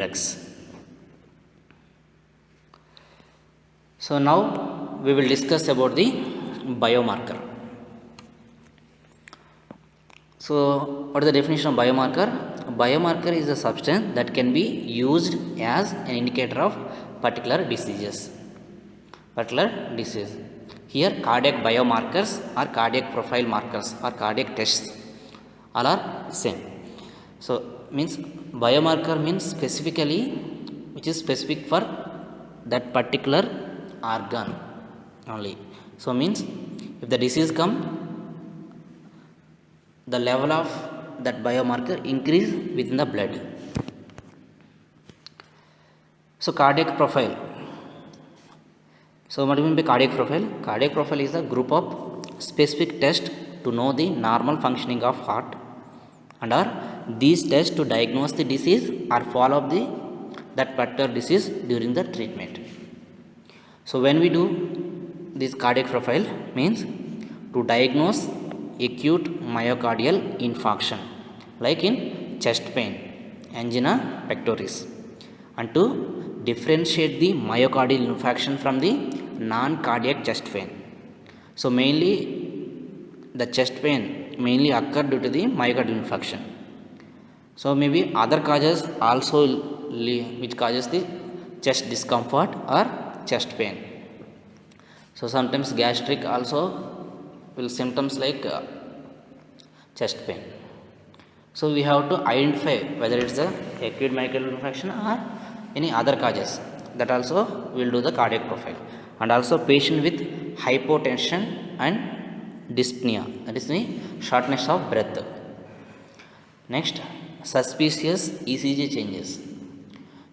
drugs. So now we will discuss about the biomarker. So what is the definition of biomarker? A biomarker is a substance that can be used as an indicator of particular diseases. Here cardiac biomarkers or cardiac profile markers or cardiac tests all are same. So means biomarker means specifically which is specific for that particular organ only. So means if the disease come, the level of that biomarker increase within the blood. So cardiac profile. So what do you mean by cardiac profile? Cardiac profile is a group of specific tests to know the normal functioning of heart, and are these tests to diagnose the disease or follow up that particular disease during the treatment. So when we do this cardiac profile means to diagnose acute myocardial infarction like in chest pain, angina pectoris, and to differentiate the myocardial infarction from the non-cardiac chest pain. So mainly the chest pain mainly occur due to the myocardial infarction. So maybe other causes also which causes the chest discomfort or chest pain. So sometimes gastric also will symptoms like chest pain. So we have to identify whether it's a acute myocardial infarction or any other causes. That also will do the cardiac profile. And also patient with hypotension and dyspnea, that is the shortness of breath. Next, suspicious ECG changes.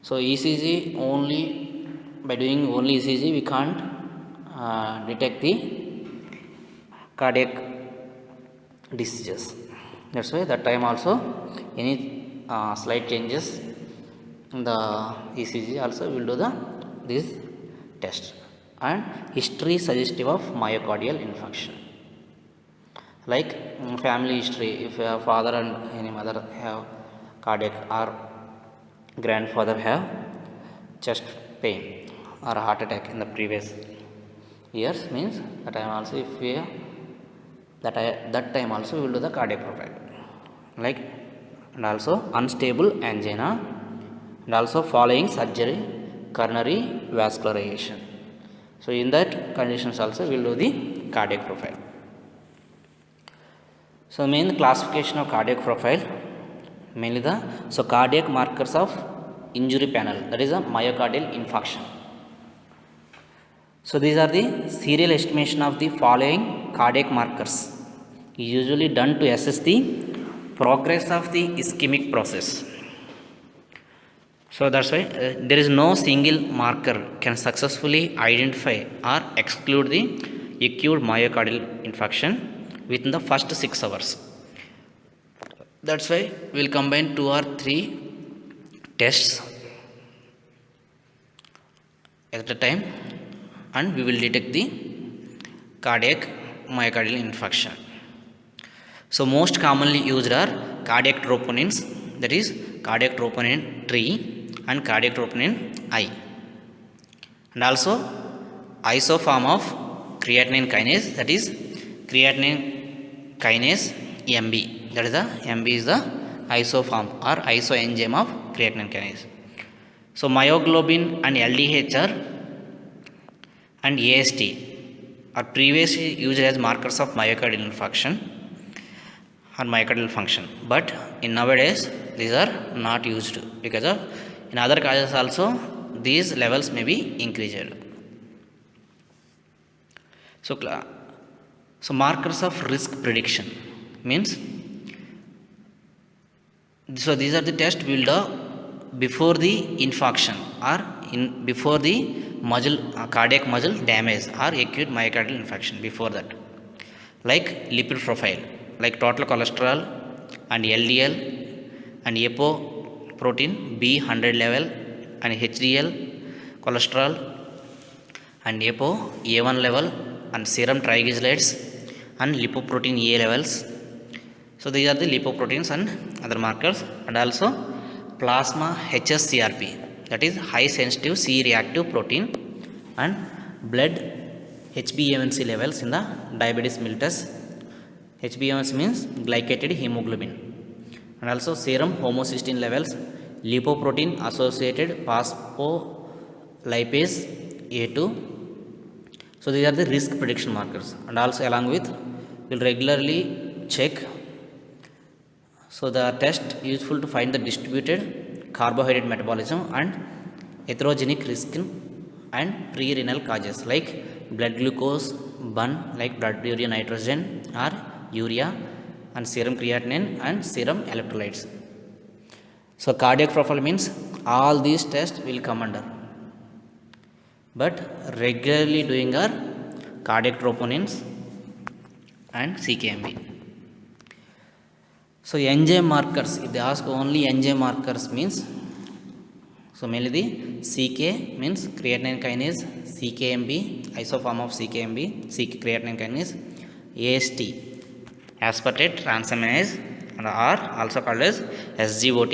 So ECG only by doing only ECG we can't detect the cardiac diseases. That's why that time also any slight changes in the ECG also will do this test. And history suggestive of myocardial infarction, like family history. If your father and any mother have cardiac or grandfather have chest pain or heart attack in the previous years, means that time also if we have that time also we will do the cardiac profile. Like, and also unstable angina, and also following surgery coronary vascularization. So in that conditions also we will do the cardiac profile. So main classification of cardiac profile, mainly the cardiac markers of injury panel, that is a myocardial infarction. So these are the serial estimation of the following cardiac markers, usually done to assess the progress of the ischemic process. So that's why there is no single marker can successfully identify or exclude the acute myocardial infarction within the first 6 hours. That's why we will combine 2 or 3 tests at a time, and we will detect the cardiac myocardial infarction. So most commonly used are cardiac troponins, that is cardiac troponin 3 and cardiac troponin I, and also isoform of creatinine kinase, that is creatinine kinase MB, that is the MB is the isoform or isoenzyme of creatinine kinase. So myoglobin and LDHR and AST are previously used as markers of myocardial infarction or myocardial function, but in nowadays these are not used because of in other causes also these levels may be increased. So markers of risk prediction means, so these are the tests we will do before the infarction or before the cardiac muscle damage or acute myocardial infarction, before that, like lipid profile, like total cholesterol and LDL and apoprotein B100 level and HDL cholesterol and A1 level and serum triglycerides and lipoprotein A levels. So these are the lipoproteins and other markers, and also plasma HSCRP, that is high sensitive C reactive protein, and blood HbA1c levels in the diabetes mellitus. HbA1c means glycated hemoglobin, and also serum homocysteine levels, lipoprotein associated phospholipase A2. So these are the risk prediction markers, and also along with we'll regularly check. So the test useful to find the distributed carbohydrate metabolism and atherogenic risk and pre-renal causes like blood glucose burn, like blood urea nitrogen or urea, and serum creatinine and serum electrolytes. So cardiac profile means all these tests will come under, but regularly doing our cardiac troponins and CKMB. So enzyme markers, if they ask only enzyme markers means, so mainly the CK means creatinine kinase, CKMB isoform of CKMB, creatinine kinase, AST aspartate transaminase, and are also called as SGOT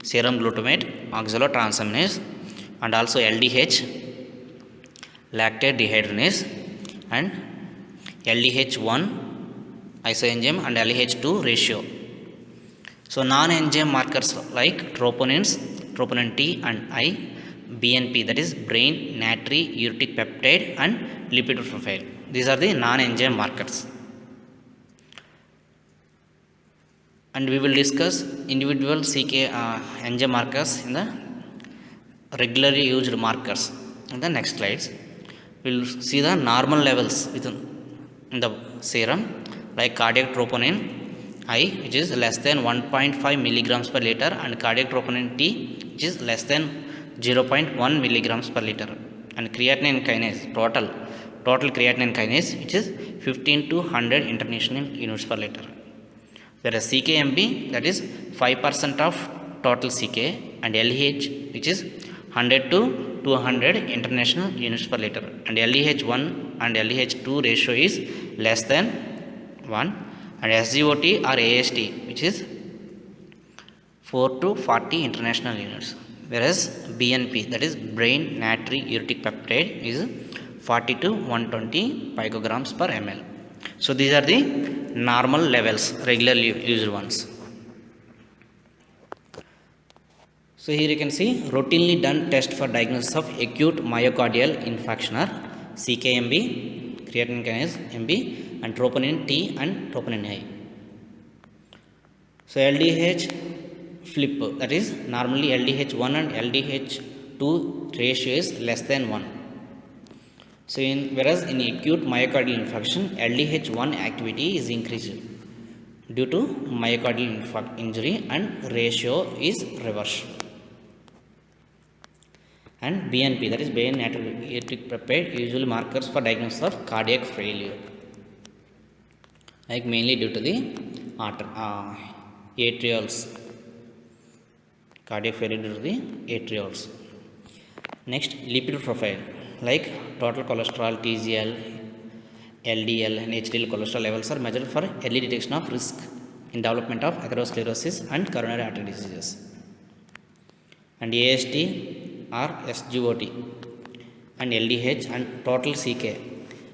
serum glutamate oxalotransaminase, and also LDH lactate dehydrogenase, and LDH1 isoenzyme and LDH2 ratio. So non-enzyme markers like troponins, troponin T and I, BNP, that is brain natriuretic peptide, and lipid profile. These are the non-enzyme markers. And we will discuss individual CK enzyme markers in the regularly used markers in the next slides. We will see the normal levels within in the serum, like cardiac troponin I, which is less than 1.5 milligrams per liter, and cardiac troponin T, which is less than 0.1 milligrams per liter, and creatinine kinase total creatinine kinase, which is 15 to 100 international units per liter. Whereas CKMB, that is 5% of total CK, and LH, which is 100 to 200 international units per liter, and LDH1 and LDH2 ratio is less than 1, and SGOT or AST, which is 4 to 40 international units, whereas BNP, that is brain natriuretic peptide, is 40 to 120 picograms per ml. So these are the normal levels, regularly used ones. So here you can see routinely done test for diagnosis of acute myocardial infarction are CKMB, creatinine kinase MB, and troponin T and troponin I. So LDH flip, that is normally LDH1 and LDH2 ratio is less than 1. So whereas in acute myocardial infarction, LDH1 activity is increased due to myocardial injury, and ratio is reversed. And BNP, that is brain natriuretic peptide, usually markers for diagnosis of cardiac failure, like mainly due to the atrials, cardiac failure due to the atrials. Next, lipid profile, like total cholesterol, TGL, LDL, and HDL cholesterol levels are measured for early detection of risk in development of atherosclerosis and coronary artery diseases. And AST or SGOT, and LDH, and total CK.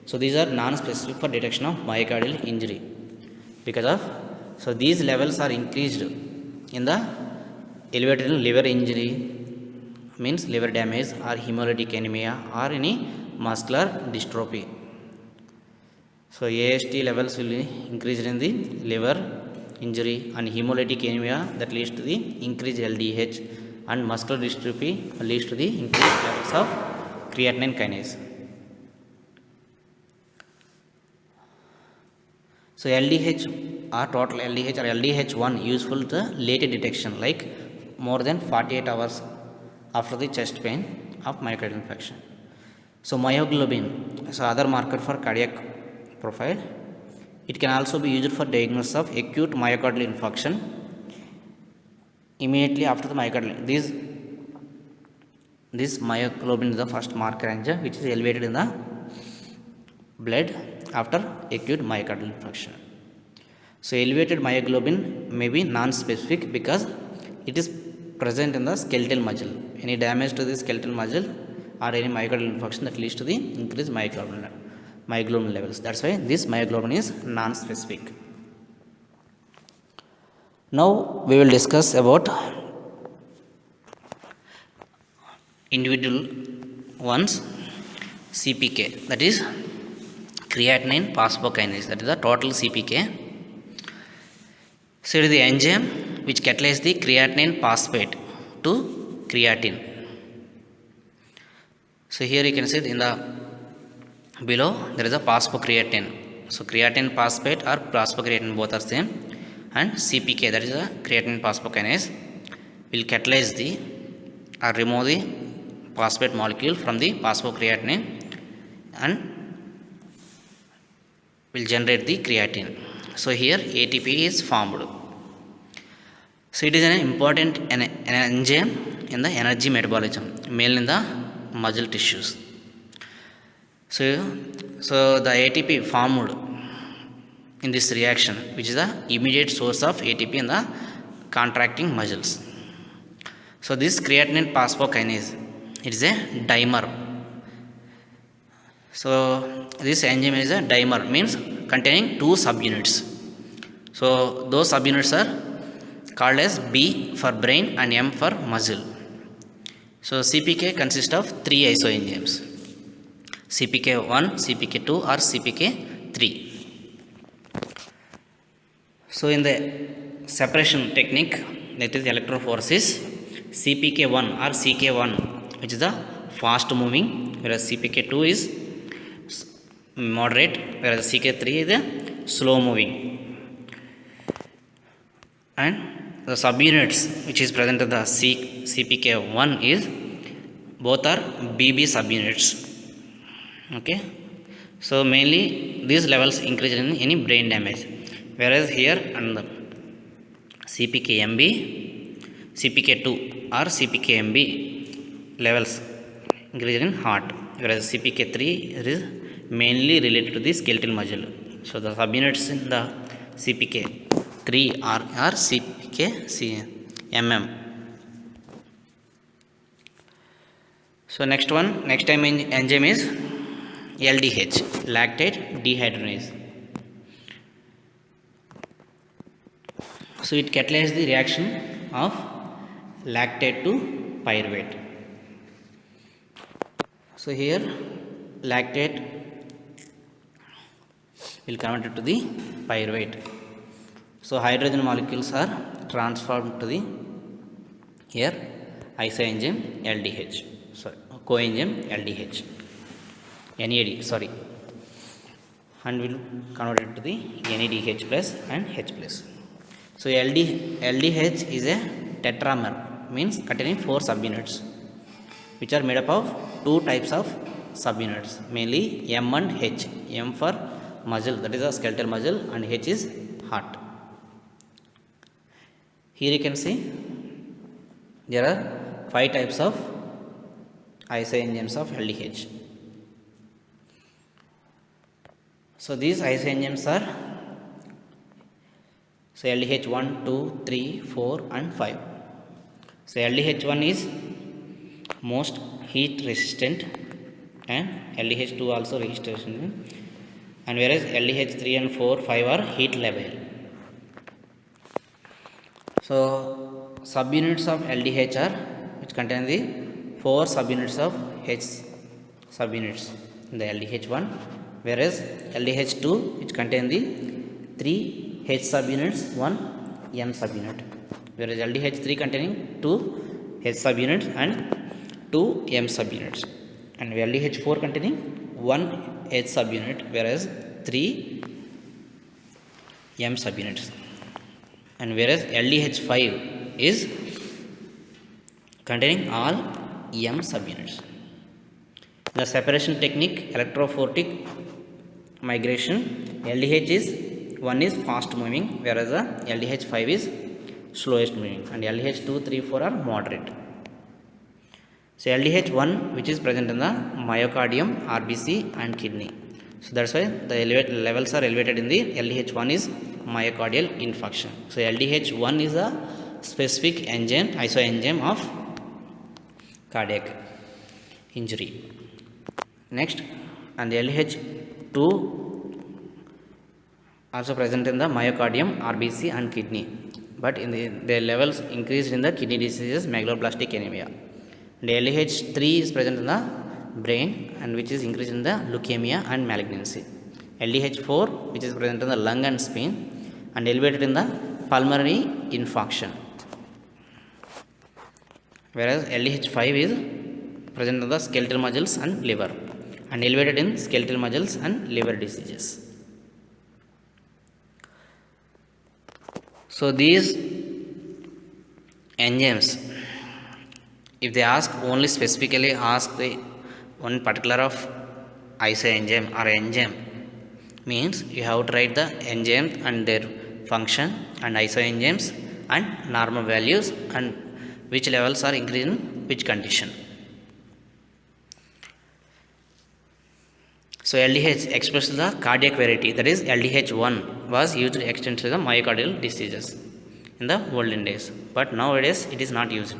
So these are non-specific for detection of myocardial injury, because of, so these levels are increased in the elevated liver injury, means liver damage or hemolytic anemia or any muscular dystrophy. So AST levels will be increased in the liver injury, and hemolytic anemia that leads to the increased LDH, and muscular dystrophy leads to the increased levels of creatinine kinase. So LDH or total LDH or LDH1 useful to late detection, like more than 48 hours after the chest pain of myocardial infarction. So myoglobin, so other marker for cardiac profile. It can also be used for diagnosis of acute myocardial infarction immediately after the myocardial. This myoglobin is the first marker enzyme which is elevated in the blood after acute myocardial infarction. So elevated myoglobin may be non-specific because it is present in the skeletal muscle. Any damage to the skeletal muscle or any myocardial infarction that leads to the increased myoglobin levels. That's why this myoglobin is non-specific. Now we will discuss about individual ones. CPK, that is creatinine phosphokinase, that is the total CPK. So it is the enzyme which catalyzes the creatinine phosphate to creatine. So here you can see in the below there is a phosphocreatine. So creatine phosphate or phosphocreatine both are same, and CPK, that is the creatine phosphokinase, will catalyze the or remove the phosphate molecule from the phosphocreatine and will generate the creatine. So here ATP is formed. So it is an important an enzyme in the energy metabolism, mainly in the muscle tissues. So the ATP formed in this reaction, which is the immediate source of ATP in the contracting muscles. So this creatinine phosphokinase, it is a dimer. So this enzyme is a dimer, means containing two subunits. So those subunits are called as B for brain and M for muscle. So CPK consists of three isoenzymes: CPK1, CPK2 or CPK3. So in the separation technique, that is electrophoresis, CPK1 or CK1, which is the fast moving, whereas CPK2 is moderate, whereas CK3 is the slow moving. And the subunits which is present in the CPK1 is both are BB subunits. Okay, so mainly these levels increase in any brain damage, whereas here and the CPKMB, CPK2 or CPKMB levels increase in heart, whereas CPK3 is mainly related to the skeletal muscle. So the subunits in the CPK3 are CPKMM. So next time enzyme is LDH, lactate dehydrogenase. So it catalyzes the reaction of lactate to pyruvate. So here lactate will convert it to the pyruvate. So hydrogen molecules are transformed to the here isoenzyme LDH, coenzyme LDH, NAD, and will convert it to the NADH plus and H plus. So LDH is a tetramer, means containing 4 subunits, which are made up of 2 types of subunits, mainly M and H. M for muscle, that is a skeletal muscle, and H is heart. Here you can see there are 5 types of isoenzymes of LDH. So these isoenzymes are LDH 1, 2, 3, 4 and 5. So LDH1 is most heat resistant and LDH2 also resistant, and whereas LDH3 and 4, 5 are heat labile. So subunits of LDH are which contain the 4 subunits of H subunits in the LDH1, whereas LDH2 which contain the 3 H subunits, 1 M subunit, whereas LDH3 containing 2 H subunits and 2 M subunits, and LDH4 containing 1 H subunit, whereas 3 M subunits, and whereas LDH5 is containing all M subunits. The separation technique, electrophoretic migration, LDH is 1 is fast moving, whereas the LDH5 is slowest moving, and LDH2, 3, 4 are moderate. So LDH1 which is present in the myocardium, RBC and kidney. So that's why the levels are elevated in the LDH1 is myocardial infarction. So LDH1 is a specific enzyme, isoenzyme of cardiac injury. Next, and the LH2 also present in the myocardium, RBC and kidney, but in their levels increased in the kidney diseases, megaloblastic anemia. And LH3 is present in the brain and which is increased in the leukemia and malignancy. LDH4 which is present in the lung and spleen and elevated in the pulmonary infarction, whereas LDH5 is present in the skeletal muscles and liver and elevated in skeletal muscles and liver diseases. So these enzymes, if they ask only specifically ask the one particular of isoenzyme or enzyme, means you have to write the enzyme and their function and isoenzymes and normal values and which levels are increased in which condition. So LDH expresses the cardiac variety, that is LDH1 was used extensively in the myocardial diseases in the olden days, but nowadays it is not used.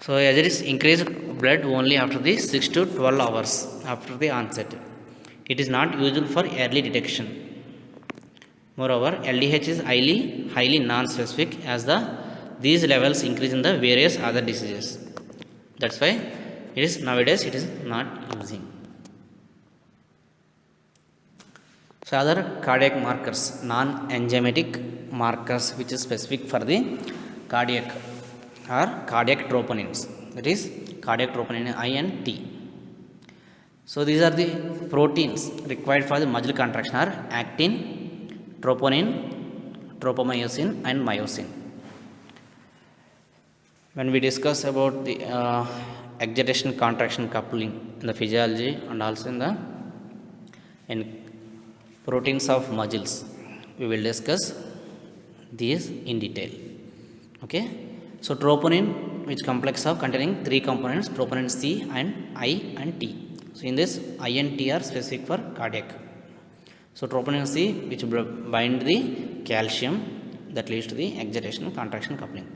So as it is increased blood only after the 6 to 12 hours after the onset, it is not useful for early detection. Moreover, LDH is highly non-specific as these levels increase in the various other diseases. That's why it is nowadays it is not using. So other cardiac markers, non-enzymatic markers which is specific for the cardiac are cardiac troponins, that is cardiac troponin I and T. So these are the proteins required for the muscle contraction are actin, troponin, tropomyosin and myosin. When we discuss about the excitation contraction coupling in the physiology and also in proteins of muscles, we will discuss these in detail. Okay, so troponin, which complex of containing three components, troponin C and I and T. So in this I and T are specific for cardiac. So troponin C which bind the calcium that leads to the excitation contraction coupling.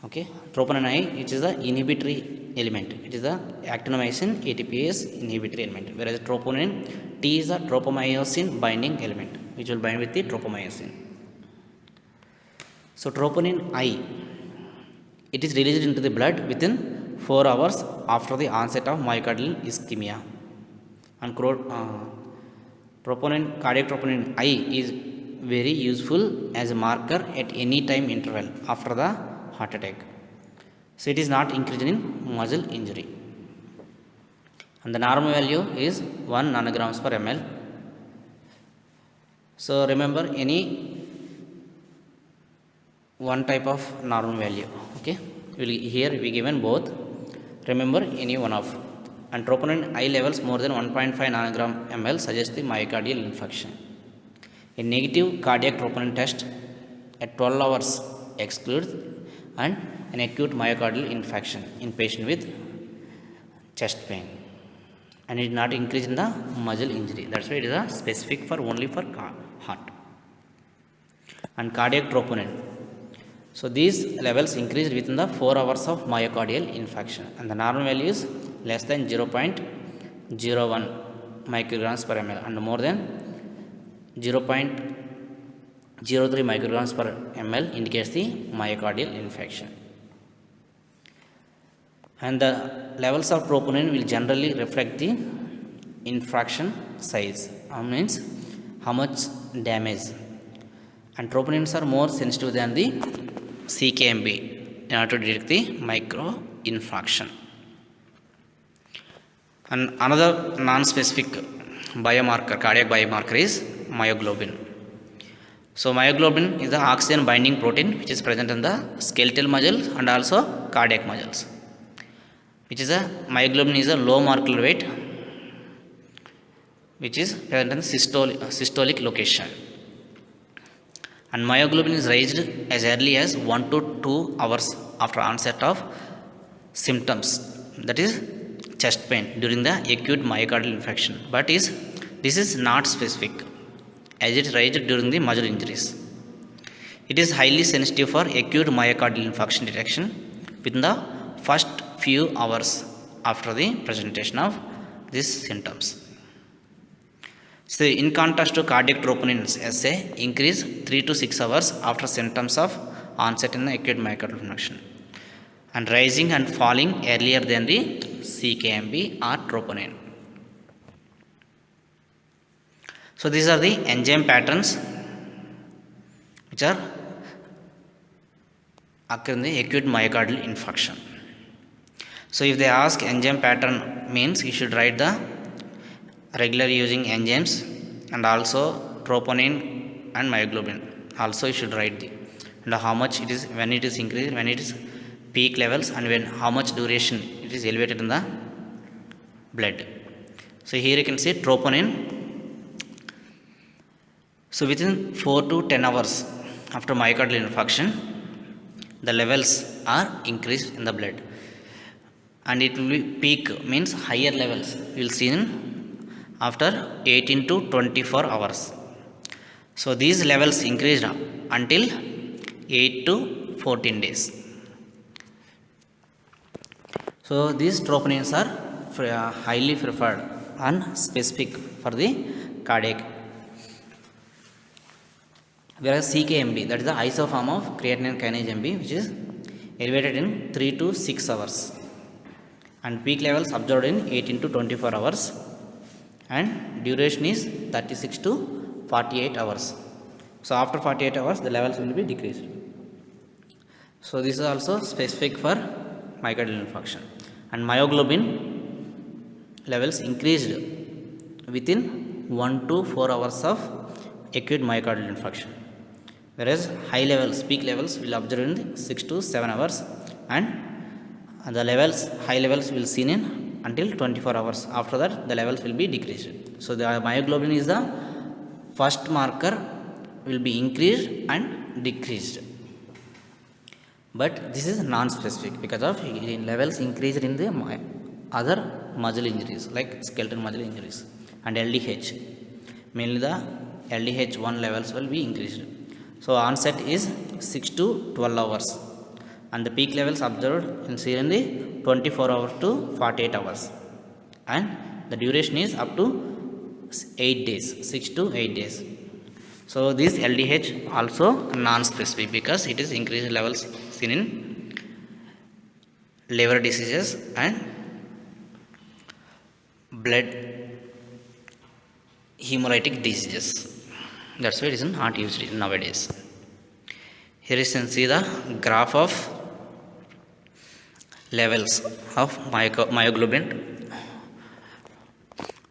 Okay, troponin I which is the inhibitory element, it is the actinomycin ATPase inhibitory element, whereas troponin T is a tropomyosin binding element which will bind with the tropomyosin. So troponin I, it is released into the blood within 4 hours after the onset of myocardial ischemia. And cardiac troponin I is very useful as a marker at any time interval after the heart attack. So it is not increased in muscle injury. And the normal value is 1 nanograms per ml. So remember any one type of normal value. Okay, here we given both. Remember any one of. And troponin I levels more than 1.5 nanogram ml suggest the myocardial infarction. A negative cardiac troponin test at 12 hours excludes and an acute myocardial infarction in patient with chest pain, and it is not increase in the muscle injury. That's why it is a specific for only for heart. And cardiac troponin, so these levels increased within the 4 hours of myocardial infarction, and the normal value is less than 0.01 micrograms per ml and more than 0.03 micrograms per ml indicates the myocardial infarction. And the levels of troponin will generally reflect the infarction size, means how much damage. And troponins are more sensitive than the CKMB in order to detect the micro-infarction. And another non-specific biomarker, cardiac biomarker is myoglobin. So myoglobin is the oxygen binding protein which is present in the skeletal muscles and also cardiac muscles. Which is myoglobin is a low molecular weight which is present in systolic location. And myoglobin is raised as early as 1 to 2 hours after onset of symptoms, that is chest pain during the acute myocardial infarction, but this is not specific as it is raised during the muscle injuries. It is highly sensitive for acute myocardial infarction detection within the first few hours after the presentation of these symptoms. So, in contrast to cardiac troponin assay, increase 3 to 6 hours after symptoms of onset in the acute myocardial infarction, and rising and falling earlier than the CKMB or troponin. So, these are the enzyme patterns which are occur in the acute myocardial infarction. So, if they ask enzyme pattern means, you should write the regularly using enzymes and also troponin and myoglobin. Also, you should write the and how much it is, when it is increased, when it is peak levels, and when how much duration it is elevated in the blood. So, here you can see troponin. So, within 4 to 10 hours after myocardial infarction, the levels are increased in the blood, and it will be peak means higher levels you will see in after 18 to 24 hours. So, these levels increased until 8 to 14 days. So, these troponins are highly preferred and specific for the cardiac, whereas CKMB, that is the isoform of creatinine kinase MB, which is elevated in 3 to 6 hours, and peak levels observed in 18 to 24 hours, and duration is 36 to 48 hours. So, after 48 hours the levels will be decreased. So, this is also specific for myocardial infarction, and myoglobin levels increased within 1 to 4 hours of acute myocardial infarction, whereas high levels, peak levels will observe in 6 to 7 hours, and the levels, high levels will seen in until 24 hours. After that the levels will be decreased. So, the myoglobin is the first marker will be increased and decreased, but this is non-specific because of levels increased in the other muscle injuries like skeletal muscle injuries, and LDH, mainly the LDH1 levels will be increased. So, onset is 6 to 12 hours, and the peak levels observed in the 24 hours to 48 hours, and the duration is up to 8 days, 6 to 8 days. So, this LDH also non-specific because it is increased levels seen in liver diseases and blood hemolytic diseases. That's why it is not used nowadays. Here you can see the graph of levels of myoglobin,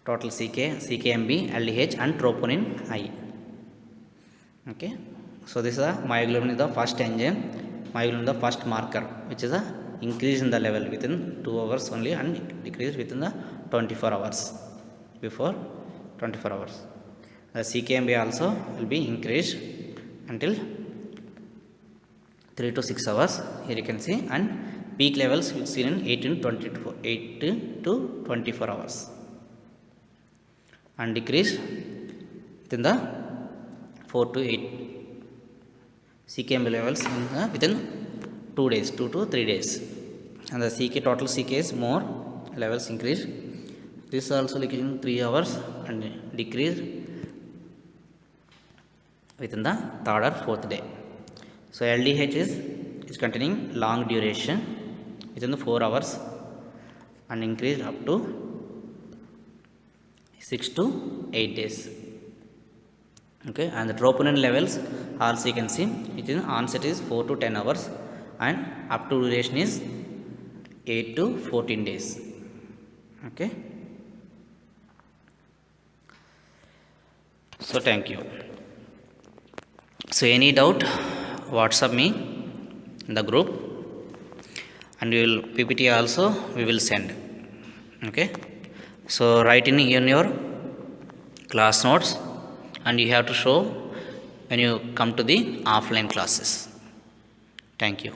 total CK, CKMB, LDH, and troponin I. Okay. So, this is the myoglobin is the first enzyme, myoglobin is the first marker, which is a increase in the level within 2 hours only, and decrease within the 24 hours, before 24 hours. The CKMB also will be increased until 3 to 6 hours, here you can see, and peak levels will seen in 18 to 24 hours, and decrease within the 4 to 8 CKMB levels within 2 days, 2 to 3 days, and the CK, total CK is more, levels increase. This also like in 3 hours and decrease within the 3rd or 4th day. So, LDH is containing long duration within the 4 hours and increased up to 6 to 8 days. Okay, and the troponin levels also you can see, it is onset is 4 to 10 hours and up to duration is 8 to 14 days. Okay. So, thank you. So, any doubt, WhatsApp me in the group, and we will PPT also we will send. Okay. So, write in your class notes, and you have to show when you come to the offline classes. Thank you.